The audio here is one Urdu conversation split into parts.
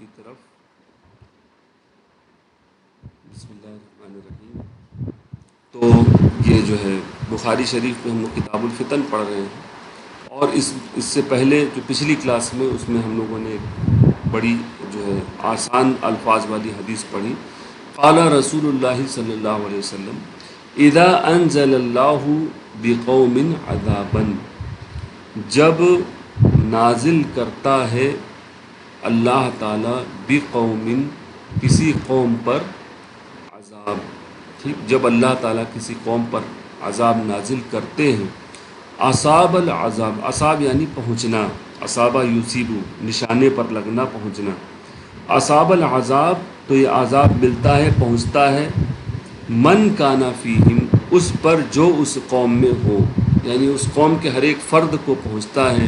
کی طرف. بسم اللہ الرحمن الرحیم. تو یہ جو ہے بخاری شریف میں ہم لوگ کتاب الفتن پڑھ رہے ہیں، اور اس سے پہلے جو پچھلی کلاس میں اس میں ہم لوگوں نے بڑی جو ہے آسان الفاظ والی حدیث پڑھی. قال رسول اللہ صلی اللہ علیہ وسلم اذا انزل اللہ بقوم عذابا، جب نازل کرتا ہے اللہ تعالیٰ بقوم کسی قوم پر عذاب. ٹھیک، جب اللہ تعالیٰ کسی قوم پر عذاب نازل کرتے ہیں. اصاب العذاب، اصاب یعنی پہنچنا، اصابہ یصیبو نشانے پر لگنا، پہنچنا. اصاب العذاب تو یہ عذاب ملتا ہے، پہنچتا ہے من کانا فیہم، اس پر جو اس قوم میں ہو، یعنی اس قوم کے ہر ایک فرد کو پہنچتا ہے.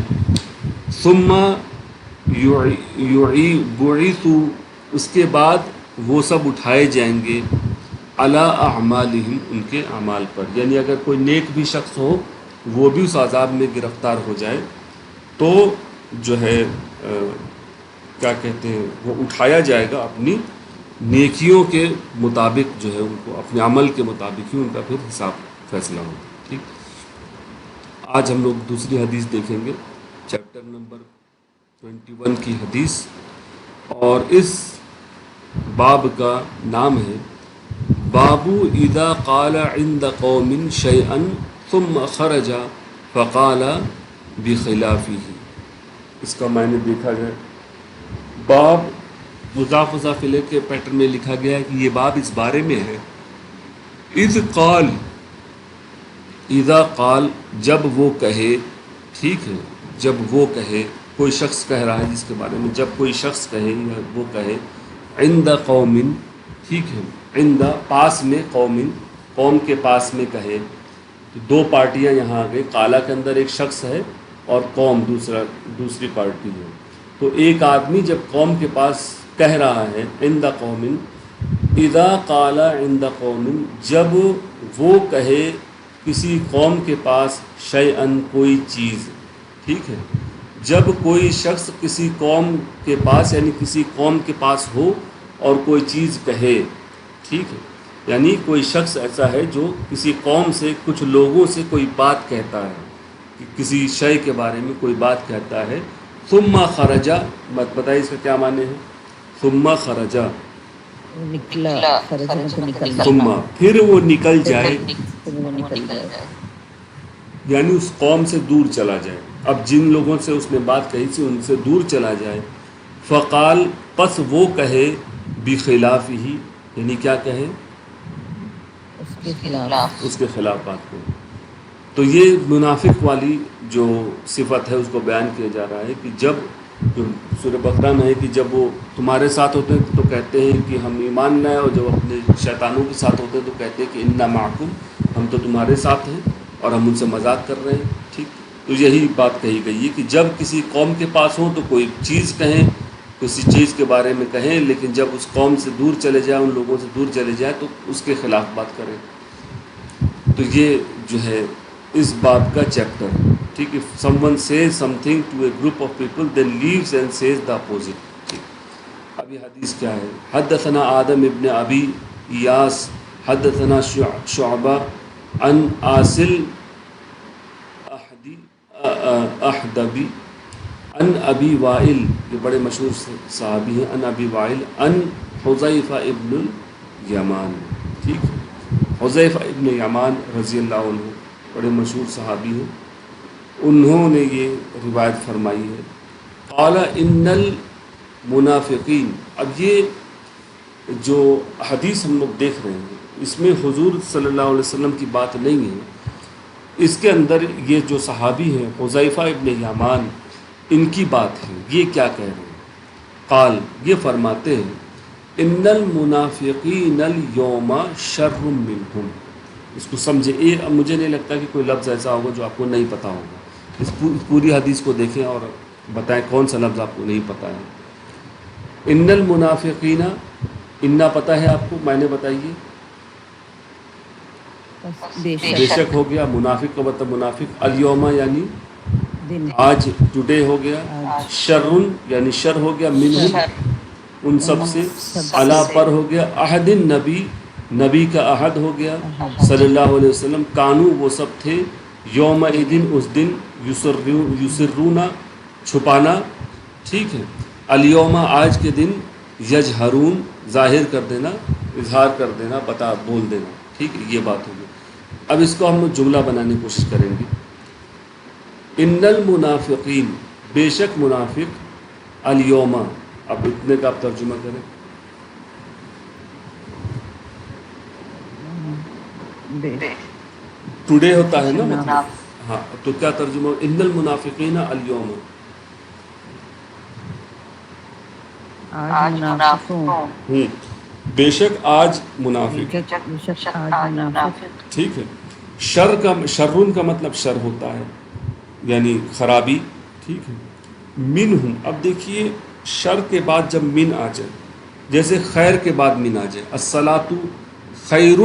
ثم بعثوا، اس کے بعد وہ سب اٹھائے جائیں گے علی اعمالہم، ان کے اعمال پر. یعنی اگر کوئی نیک بھی شخص ہو وہ بھی اس عذاب میں گرفتار ہو جائے تو جو ہے کیا کہتے ہیں، وہ اٹھایا جائے گا اپنی نیکیوں کے مطابق، جو ہے ان کو اپنے عمل کے مطابق ہی ان کا پھر حساب فیصلہ ہوگا. ٹھیک، آج ہم لوگ دوسری حدیث دیکھیں گے، چیپٹر نمبر 21 کی حدیث، اور اس باب کا نام ہے باب اذا قال عند قوم شيئا ثم خرج فقال بخلافه. اس کا معنی دیکھا جائے، باب مضاف مضاف الیہ کے پیٹرن میں لکھا گیا ہے کہ یہ باب اس بارے میں ہے اذ قال، اذا قال جب وہ کہے. ٹھیک ہے، جب وہ کہے، کوئی شخص کہہ رہا ہے جس کے بارے میں، جب کوئی شخص کہے یا وہ کہے عند قوم. ٹھیک ہے، عند پاس میں، قوم کے پاس میں کہے. تو دو پارٹیاں یہاں آ گئی، قالا کے اندر ایک شخص ہے اور قوم دوسری پارٹی ہے. تو ایک آدمی جب قوم کے پاس کہہ رہا ہے عند قوم، اذا قال عند قوم، جب وہ کہے کسی قوم کے پاس شیئن کوئی چیز. ٹھیک ہے، جب کوئی شخص کسی قوم کے پاس یعنی کسی قوم کے پاس ہو اور کوئی چیز کہے. ٹھیک ہے، یعنی کوئی شخص ایسا ہے جو کسی قوم سے، کچھ لوگوں سے کوئی بات کہتا ہے، کہ کسی شے کے بارے میں کوئی بات کہتا ہے. ثم خرجا، بتائیے اس کا کیا معنی ہے. ثم خرجا، نکلا، خرج مطلب نکلنا، ثم پھر وہ نکل جائے، پھر وہ نکل جائے، یعنی اس قوم سے دور چلا جائے. اب جن لوگوں سے اس نے بات کہی تھی ان سے دور چلا جائے. فقال، پس وہ کہے بخلاف ہی، یعنی کیا کہے، اس کے خلاف. اس کے خلاف بات کرے. تو یہ منافق والی جو صفت ہے اس کو بیان کیا جا رہا ہے کہ جب جو سورہ بقرہ میں ہے کہ جب وہ تمہارے ساتھ ہوتے ہیں تو کہتے ہیں کہ ہم ایمان لائے، اور جب اپنے شیطانوں کے ساتھ ہوتے ہیں تو کہتے ہیں کہ انا معکم، ہم تو تمہارے ساتھ ہیں اور ہم ان سے مذاق کر رہے ہیں. ٹھیک، تو یہی بات کہی گئی ہے کہ جب کسی قوم کے پاس ہوں تو کوئی چیز کہیں، کسی چیز کے بارے میں کہیں، لیکن جب اس قوم سے دور چلے جائیں، ان لوگوں سے دور چلے جائیں تو اس کے خلاف بات کریں. تو یہ جو ہے اس باب کا چیپٹر. ٹھیک ہے، someone says something to a group of people then leaves and says the opposite. ٹھیک، اب یہ حدیث کیا ہے. حدثنا آدم ابن ابی ایاس حدثنا شعبہ عن آصل احدبی عن ابی وائل، یہ بڑے مشہور صحابی ہیں، عن ابی وائل عن حذیفہ ابن الیمان. ٹھیک، حذیفہ ابن یمان رضی اللہ عنہ بڑے مشہور صحابی ہیں، انہوں نے یہ روایت فرمائی ہے. قال ان المنافقین. اب یہ جو حدیث ہم لوگ دیکھ رہے ہیں اس میں حضور صلی اللہ علیہ وسلم کی بات نہیں ہے، اس کے اندر یہ جو صحابی ہیں حذیفہ ابن یمان، ان کی بات ہے. یہ کیا کہہ رہے ہیں. قال، یہ فرماتے ہیں ان المنافقین اليوم شر منہم. اس کو سمجھے. اب مجھے نہیں لگتا کہ کوئی لفظ ایسا ہوگا جو آپ کو نہیں پتہ ہوگا. اس پوری حدیث کو دیکھیں اور بتائیں کون سا لفظ آپ کو نہیں پتہ ہے. ان المنافقین، انا پتہ ہے آپ کو، میں نے بتائیے. بے بے شک ہو گیا. منافق کا مطلب منافق. الیوم یعنی دن، آج، ٹوڈے ہو گیا. آج، شرن یعنی شر ہو گیا. منہم ان سب سے، علا پر ہو گیا، عہد النبی نبی کا عہد ہو گیا صلی اللہ علیہ وسلم، کانو وہ سب تھے، یوم دن اس دن، یسرونا چھپانا، ٹھیک ہے، الیوم آج کے دن، یجہرون ظاہر کر دینا، اظہار کر دینا، بول دینا، ٹھیک ہے، یہ بات ہوگی۔ اب اس کو ہم لوگ جملہ بنانے کی کوشش کریں گے۔ ان المنافقین بے شک منافق، الیوم، اب اتنے کا آپ ترجمہ کریں۔ بے ٹوڈے ہوتا ہے نا شک مطلب، ہاں تو کیا ترجمہ؟ ان المنافقین الیوم، آج منافقوں، بے شک آج منافق، بے شک آج منافق، ٹھیک ہے۔ شرون کا مطلب شر ہوتا ہے، یعنی خرابی، ٹھیک ہے۔ منہم، اب دیکھیے شر کے بعد جب من آ جائے، جیسے خیر کے بعد من آ جائے، الصلاۃ خیر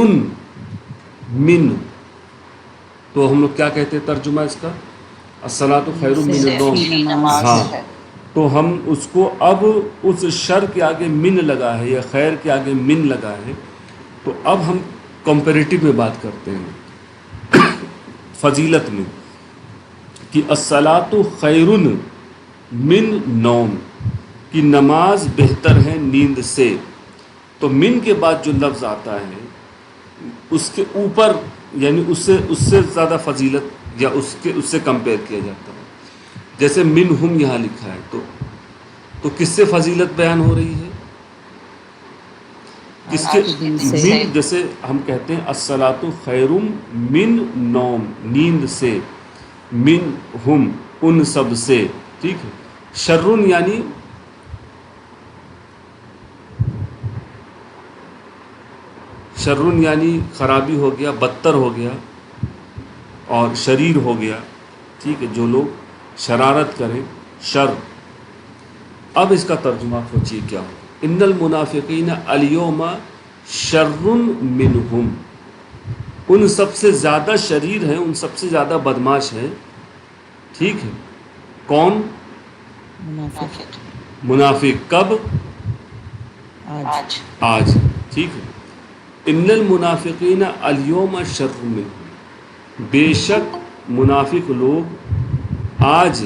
من، تو ہم لوگ کیا کہتے ہیں ترجمہ اس کا؟ الصلاۃ خیر من النوم، ہاں، تو ہم اس کو اب اس شر کے آگے من لگا ہے یا خیر کے آگے من لگا ہے، تو اب ہم کمپیریٹو میں بات کرتے ہیں فضیلت میں، کہ الصلاۃ خیر من نوم، کہ نماز بہتر ہے نیند سے، تو من کے بعد جو لفظ آتا ہے اس کے اوپر، یعنی اس سے زیادہ فضیلت یا اس سے کمپیئر کیا جاتا ہے۔ جیسے منہم یہاں لکھا ہے، تو کس سے فضیلت بیان ہو رہی ہے؟ کس کے؟ من، جیسے ہم کہتے ہیں الصلاۃ خیر من نوم، نیند سے، من ہم، ان سب سے، ٹھیک ہے۔ شرن یعنی خرابی ہو گیا، بدتر ہو گیا اور شریر ہو گیا، ٹھیک ہے، جو لوگ شرارت کریں، شر۔ اب اس کا ترجمہ سوچیے کیا ہو؟ ان المنافقین الیوم شر منہم، ان سب سے زیادہ شریر ہیں، ان سب سے زیادہ بدماش ہیں، ٹھیک ہے۔ کون؟ منافق۔ کب؟ آج، ٹھیک ہے۔ ان المنافقین الیوم شر منہم، بے شک منافق لوگ آج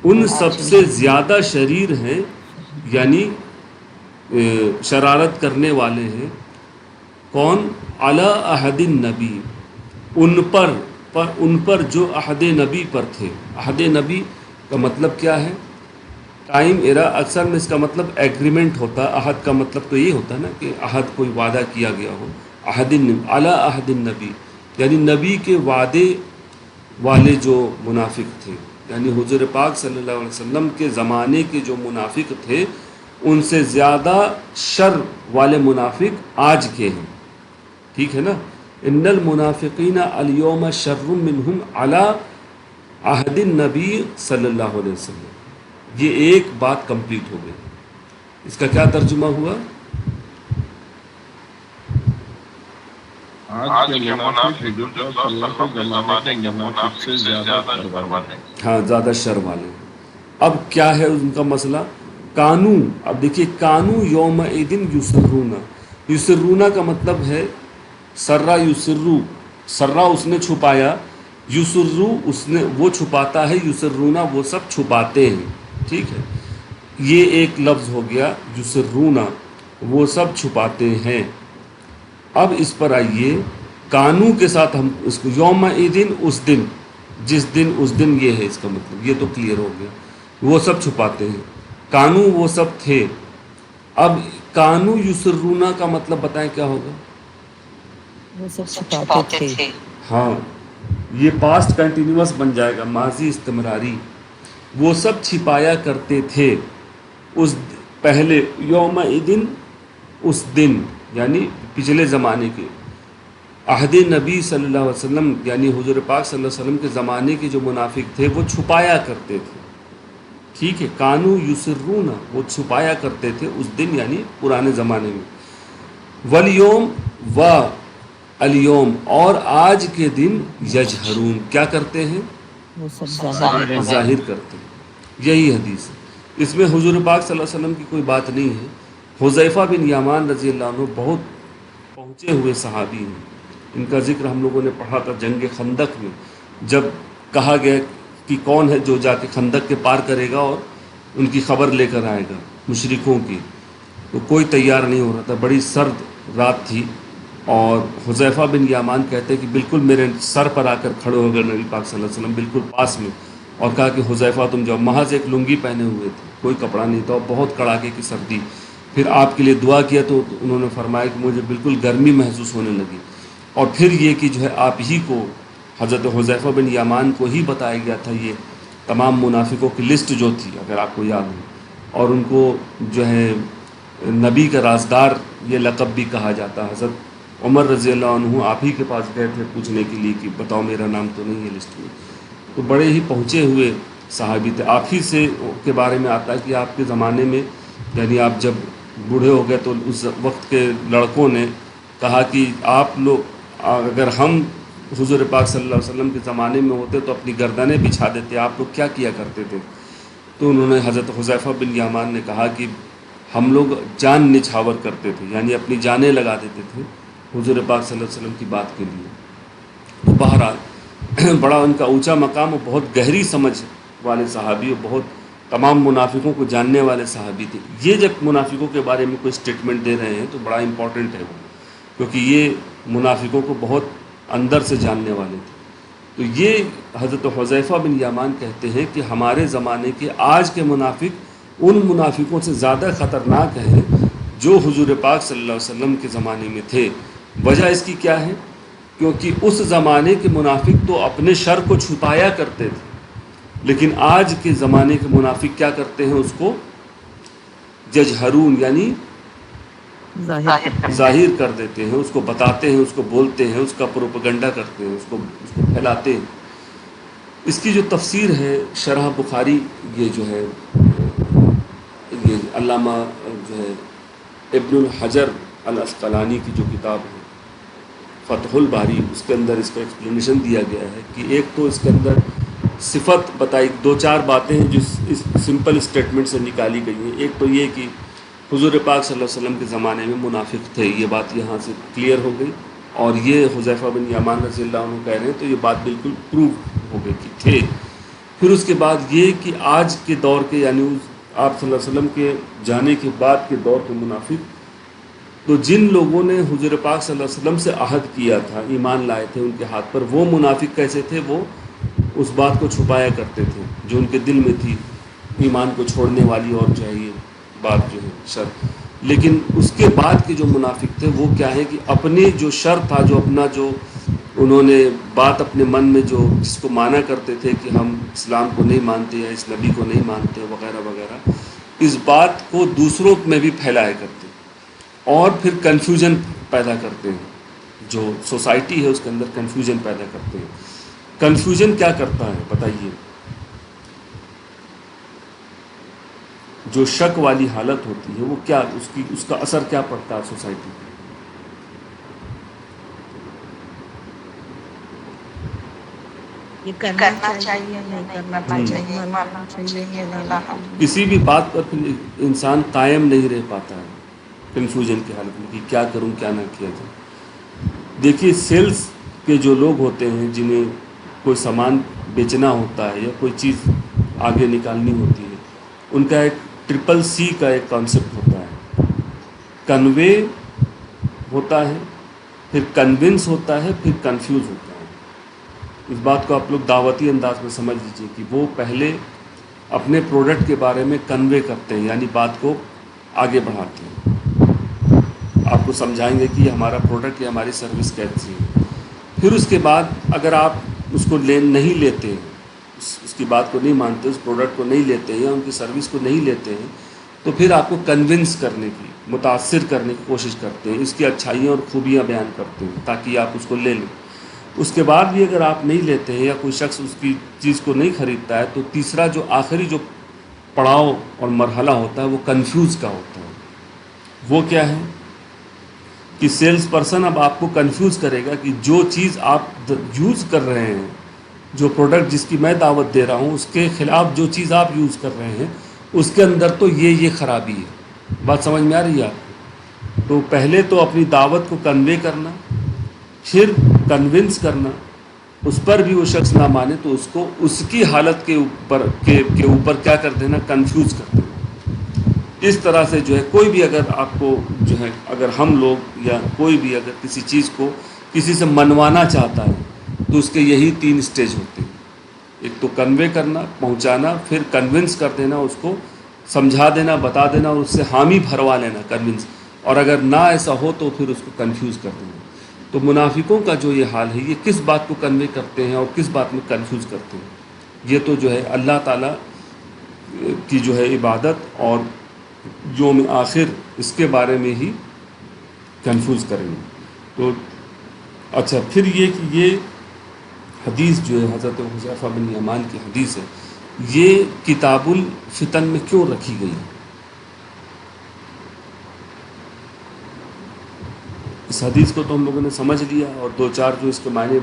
ان سب سے زیادہ شریر ہیں، یعنی شرارت کرنے والے ہیں۔ کون؟ علی عہد النبی، ان پر جو عہد نبی پر تھے۔ عہد نبی کا مطلب کیا ہے؟ ٹائم ایرا، اکثر میں اس کا مطلب ایگریمنٹ ہوتا ہے۔ عہد کا مطلب تو یہ ہوتا ہے نا کہ عہد کوئی وعدہ کیا گیا ہو۔ علی عہد النبی یعنی نبی کے وعدے والے جو منافق تھے، یعنی حضور پاک صلی اللہ علیہ وسلم کے زمانے کے جو منافق تھے، ان سے زیادہ شر والے منافق آج کے ہیں، ٹھیک ہے نا۔ ان المنافقین الیوم شر منہم علی عہد النبی صلی اللہ علیہ وسلم، یہ ایک بات کمپلیٹ ہو گئی۔ اس کا کیا ترجمہ ہوا؟ آج کے منافق حضور صلی اللہ علیہ وسلم کے زمانے کے منافق سے زیادہ شر والے، ہاں، زیادہ شر والے۔ اب کیا ہے ان کا مسئلہ؟ کانو، اب دیکھیے کانو یوم دن یسرونا، یسرونا کا مطلب ہے سرا یسرو، سرا اس نے چھپایا، یسرو وہ چھپاتا ہے، یسرونا وہ سب چھپاتے ہیں، ٹھیک ہے۔ یہ ایک لفظ ہو گیا یسرونا، وہ سب چھپاتے ہیں۔ اب اس پر آئیے، کانو کے ساتھ ہم اس کو یوم دن، اس دن، جس دن، اس دن، یہ ہے اس کا مطلب، یہ تو کلیئر ہو گیا، وہ سب چھپاتے ہیں۔ کانو وہ سب تھے۔ اب کانو یسرونا کا مطلب بتائیں کیا ہوگا؟ وہ سب چھپاتے تھے، ہاں، یہ پاسٹ کنٹینیوس بن جائے گا، ماضی استمراری۔ وہ سب چھپایا کرتے تھے اس پہلے، یوم دن، اس دن، یعنی پچھلے زمانے کے، عہد نبی صلی اللہ علیہ وسلم یعنی حضور پاک صلی اللہ علیہ وسلم کے زمانے کے جو منافق تھے وہ چھپایا کرتے تھے، ٹھیک ہے۔ کانو یسرون، وہ چھپایا کرتے تھے اس دن یعنی پرانے زمانے میں۔ والیوم، و الیوم، اور آج کے دن، یجہرون، کیا کرتے ہیں؟ وہ سب ظاہر کرتے ہیں، یہی حدیث ہے۔ اس میں حضور پاک صلی اللہ علیہ وسلم کی کوئی بات نہیں ہے. حذیفہ بن یمان رضی اللہ عنہ بہت پہنچے ہوئے صحابی ہیں. ان کا ذکر ہم لوگوں نے پڑھا تھا جنگ خندق میں، جب کہا گیا کہ کون ہے جو جا کے خندق کے پار کرے گا اور ان کی خبر لے کر آئے گا مشرکوں کی، تو کوئی تیار نہیں ہو رہا تھا. بڑی سرد رات تھی اور حذیفہ بن یمان کہتے ہیں کہ بالکل میرے سر پر آ کر کھڑے ہو گئے نبی پاک صلی اللہ علیہ وسلم بالکل پاس میں، اور کہا کہ حذیفہ تم جاؤ. محض ایک لنگی پہنے ہوئے تھے، کوئی کپڑا نہیں تھا، اور بہت کڑاکے کی سردی. پھر آپ کے لیے دعا کیا تو انہوں نے فرمایا کہ مجھے بالکل گرمی محسوس ہونے لگی. اور پھر یہ کہ جو ہے آپ ہی کو، حضرت حذیفہ بن یمان کو ہی بتایا گیا تھا یہ تمام منافقوں کی لسٹ جو تھی، اگر آپ کو یاد ہو، اور ان کو جو ہے نبی کا رازدار یہ لقب بھی کہا جاتا. حضرت عمر رضی اللہ عنہ آپ ہی کے پاس گئے تھے پوچھنے کے لیے کہ بتاؤ میرا نام تو نہیں ہے لسٹ میں. تو بڑے ہی پہنچے ہوئے صحابی تھے. آپ ہی سے کے بارے میں آتا ہے کہ آپ کے زمانے میں، یعنی آپ جب بوڑھے ہو گئے تو اس وقت کے لڑکوں نے کہا کہ آپ لوگ، اگر ہم حضور پاک صلی اللہ علیہ وسلم کے زمانے میں ہوتے تو اپنی گردنیں بچھا دیتے، آپ لوگ کیا کیا کرتے تھے؟ تو انہوں نے، حضرت حذیفہ بن یمان نے کہا کہ ہم لوگ جان نچھاور کرتے تھے، یعنی اپنی جانیں لگا دیتے تھے حضور پاک صلی اللہ علیہ وسلم کی بات کے لیے. تو بہرحال بڑا ان کا اونچا مقام اور بہت گہری سمجھ والے صحابی اور بہت تمام منافقوں کو جاننے والے صحابی تھے. یہ جب منافقوں کے بارے میں کوئی سٹیٹمنٹ دے رہے ہیں تو بڑا امپورٹنٹ ہے وہ، کیونکہ یہ منافقوں کو بہت اندر سے جاننے والے تھے. تو یہ حضرت حذیفہ بن یمان کہتے ہیں کہ ہمارے زمانے کے آج کے منافق ان منافقوں سے زیادہ خطرناک ہیں جو حضور پاک صلی اللہ علیہ وسلم کے زمانے میں تھے. وجہ اس کی کیا ہے؟ کیونکہ اس زمانے کے منافق تو اپنے شر کو چھپایا کرتے تھے، لیکن آج کے زمانے کے منافق کیا کرتے ہیں؟ اس کو ججہرون یعنی ظاہر کر دیتے ہیں، اس کو بتاتے ہیں، اس کو بولتے ہیں، اس کا پروپیگنڈا کرتے ہیں، اس کو پھیلاتے ہیں. اس کی جو تفسیر ہے شرح بخاری، یہ جو ہے یہ علامہ جو ہے ابن الحجر الاسقلانی کی جو کتاب ہے فتح الباری، اس کے اندر اس کا ایکسپلینیشن دیا گیا ہے کہ ایک تو اس کے اندر صفت بتائی، دو چار باتیں ہیں جو اس سمپل اسٹیٹمنٹ سے نکالی گئی ہیں. ایک تو یہ کہ حضور پاک صلی اللہ علیہ وسلم کے زمانے میں منافق تھے، یہ بات یہاں سے کلیئر ہو گئی، اور یہ حذیفہ بن یمان رضی اللہ عنہ کہہ رہے ہیں تو یہ بات بالکل پروو ہو گئی کہ تھے. پھر اس کے بعد یہ کہ آج کے دور کے، یعنی آپ صلی اللہ علیہ وسلم کے جانے کے بعد کے دور کے منافق، تو جن لوگوں نے حضور پاک صلی اللہ علیہ وسلم سے عہد کیا تھا، ایمان لائے تھے ان کے ہاتھ پر، وہ منافق کیسے تھے؟ وہ اس بات کو چھپایا کرتے تھے جو ان کے دل میں تھی، ایمان کو چھوڑنے والی اور جو ہے یہ بات جو ہے شر. لیکن اس کے بعد کے جو منافق تھے وہ کیا ہے کہ اپنے جو شر تھا، جو اپنا جو انہوں نے بات اپنے من میں جو جس کو مانا کرتے تھے کہ ہم اسلام کو نہیں مانتے یا اس نبی کو نہیں مانتے وغیرہ وغیرہ، اس بات کو دوسروں میں بھی پھیلایا کرتے اور پھر کنفیوژن پیدا کرتے ہیں. جو سوسائٹی ہے اس کے اندر کنفیوژن پیدا کرتے ہیں. کنفیوژن کیا کرتا ہے بتائیے؟ جو شک والی حالت ہوتی ہے وہ کیا، اس کا اثر کیا پڑتا ہے سوسائٹی پہ؟ یہ کرنا چاہیے نہیں کرنا چاہیے، ماننا چاہیے نہیں ماننا چاہیے. کسی بھی بات پر پھر انسان قائم نہیں رہ پاتا ہے کنفیوژن کی حالت میں کہ کیا کروں کیا نہ کیا جائے. دیکھیے سیلز کے جو لوگ ہوتے ہیں جنہیں کوئی سامان بیچنا ہوتا ہے یا کوئی چیز آگے نکالنی ہوتی ہے، ان کا ایک 3C کا ایک کانسیپٹ ہوتا ہے. کنوے ہوتا ہے، پھر کنونس ہوتا ہے، پھر کنفیوز ہوتا ہے. اس بات کو آپ لوگ دعوتی انداز میں سمجھ لیجیے کہ وہ پہلے اپنے پروڈکٹ کے بارے میں کنوے کرتے ہیں، یعنی بات کو آگے بڑھاتے ہیں، آپ کو سمجھائیں گے کہ یہ ہمارا پروڈکٹ یا ہماری سروس کیسی ہے. پھر اس کے بعد اگر آپ اس کو نہیں لیتے ہیں، اس کی بات کو نہیں مانتے، اس پروڈکٹ کو نہیں لیتے ہیں یا ان کی سروس کو نہیں لیتے ہیں، تو پھر آپ کو کنونس کرنے کی، متاثر کرنے کی کوشش کرتے ہیں، اس کی اچھائیاں اور خوبیاں بیان کرتے ہیں تاکہ آپ اس کو لے لیں. اس کے بعد بھی اگر آپ نہیں لیتے ہیں یا کوئی شخص اس کی چیز کو نہیں خریدتا ہے، تو تیسرا جو آخری جو پڑاؤ اور مرحلہ ہوتا ہے وہ کنفیوز کا ہوتا ہے. وہ کیا ہے کہ سیلز پرسن اب آپ کو کنفیوز کرے گا کہ جو چیز آپ یوز کر رہے ہیں، جو پروڈکٹ جس کی میں دعوت دے رہا ہوں، اس کے خلاف جو چیز آپ یوز کر رہے ہیں اس کے اندر تو یہ خرابی ہے. بات سمجھ میں آ رہی ہے آپ؟ تو پہلے تو اپنی دعوت کو کنوے کرنا، پھر کنونس کرنا، اس پر بھی وہ شخص نہ مانے تو اس کو اس کی حالت کے اوپر کیا کر دینا، کنفیوز کر دینا. اس طرح سے جو ہے کوئی بھی اگر آپ کو جو ہے، اگر ہم لوگ یا کوئی بھی اگر کسی چیز کو کسی سے منوانا چاہتا ہے تو اس کے یہی 3 اسٹیج ہوتے ہیں. ایک تو کنوے کرنا، پہنچانا، پھر کنونس کر دینا، اس کو سمجھا دینا، بتا دینا اور اس سے حامی بھروا لینا، کنونس. اور اگر نہ ایسا ہو تو پھر اس کو کنفیوز کر دینا. تو منافقوں کا جو یہ حال ہے، یہ کس بات کو کنوے کرتے ہیں اور کس بات میں کنفیوز کرتے ہیں؟ یہ تو جو ہے اللہ تعالیٰ کی جو ہے عبادت اور یوم آخر، اس کے بارے میں ہی کنفیوز کریں گے. تو اچھا، پھر یہ کہ یہ حدیث جو ہے حضرت حذیفہ بن یمان کی حدیث ہے، یہ کتاب الفتن میں کیوں رکھی گئی ہے؟ اس حدیث کو تو ہم لوگوں نے سمجھ لیا، اور 2-4 جو اس کے معنی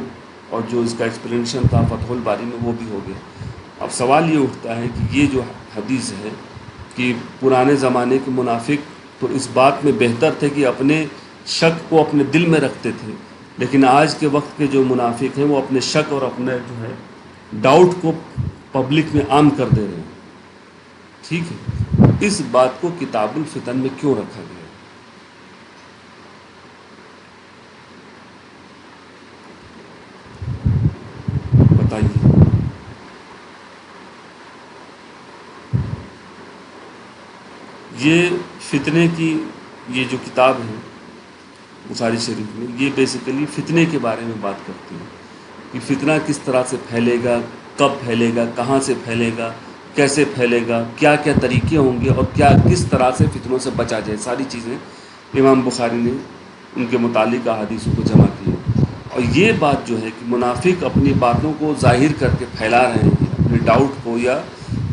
اور جو اس کا ایکسپلینیشن تھا فتح الباری میں وہ بھی ہو گیا. اب سوال یہ اٹھتا ہے کہ یہ جو حدیث ہے کہ پرانے زمانے کے منافق تو اس بات میں بہتر تھے کہ اپنے شک کو اپنے دل میں رکھتے تھے، لیکن آج کے وقت کے جو منافق ہیں وہ اپنے شک اور اپنے جو ہے ڈاؤٹ کو پبلک میں عام کر دے رہے ہیں. ٹھیک ہے، اس بات کو کتاب الفتن میں کیوں رکھا گیا؟ بتائیے. یہ فتنے کی یہ جو کتاب ہے بخاری شریف میں، یہ بیسیکلی فتنے کے بارے میں بات کرتی ہے کہ فتنہ کس طرح سے پھیلے گا، کب پھیلے گا، کہاں سے پھیلے گا، کیسے پھیلے گا، کیا کیا طریقے ہوں گے، اور کس طرح سے فتنوں سے بچا جائے. ساری چیزیں امام بخاری نے ان کے متعلق احادیثوں کو جمع کی ہے. اور یہ بات جو ہے کہ منافق اپنی باتوں کو ظاہر کر کے پھیلا رہے ہیں، اپنے ڈاؤٹ کو یا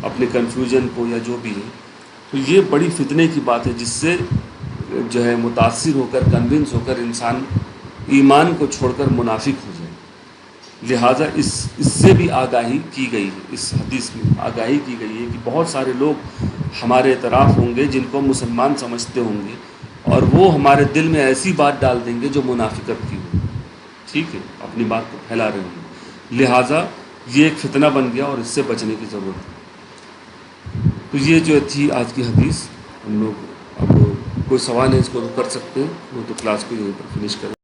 اپنے کنفیوژن کو یا جو بھی ہے، تو یہ بڑی فتنے کی بات ہے، جس سے جو ہے متاثر ہو کر، کنونس ہو کر انسان ایمان کو چھوڑ کر منافق ہو جائے. لہٰذا اس سے بھی آگاہی کی گئی ہے، اس حدیث میں آگاہی کی گئی ہے کہ بہت سارے لوگ ہمارے اطراف ہوں گے جن کو مسلمان سمجھتے ہوں گے، اور وہ ہمارے دل میں ایسی بات ڈال دیں گے جو منافقت کی ہو. ٹھیک ہے، اپنی بات کو پھیلا رہے ہوں گے. لہٰذا یہ ایک فتنہ بن گیا اور اس سے بچنے کی ضرورت ہے. تو یہ جو تھی آج کی حدیث. ہم لوگ اب کوئی سوال ہے اس کو کر سکتے ہیں، وہ تو کلاس کو یہیں پر فنش کریں.